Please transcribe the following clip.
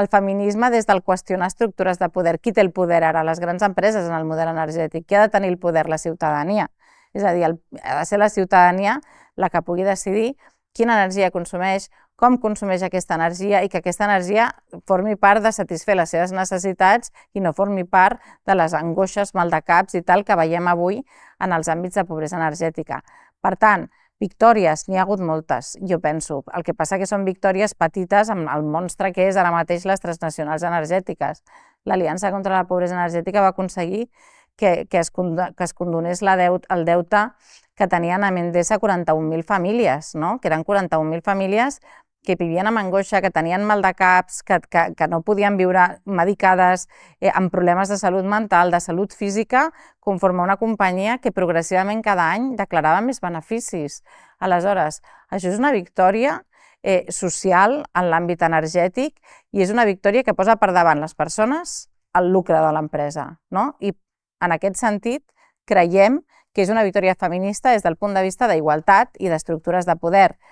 el feminisme des del qüestionar estructures de poder. Qui té el poder ara? Les grans empreses en el model energètic. Qui ha de tenir el poder? La ciutadania. És a dir, ha de ser la ciutadania la que pugui decidir quina energia consumeix, com consumeix aquesta energia i que aquesta energia formi part de satisfer les seves necessitats i no formi part de les angoixes, maldecaps i tal que veiem avui en els àmbits de pobresa energètica. Per tant, victòries, n'hi ha hagut moltes, jo penso. El que passa que són victòries petites amb el monstre que és ara mateix les transnacionals energètiques. L'Aliança contra la Pobresa Energètica va aconseguir que es condonés el deute que tenien a Endesa 41.000 famílies, que eren 41.000 famílies que vivien amb angoixa, que tenien maldecaps, que no podien viure medicades, amb problemes de salut mental, de salut física, conforme una companyia que progressivament cada any declarava més beneficis. Aleshores, això és una victòria social en l'àmbit energètic i és una victòria que posa per davant les persones el lucre de l'empresa. I en aquest sentit creiem que és una victòria feminista des del punt de vista d'igualtat i d'estructures de poder.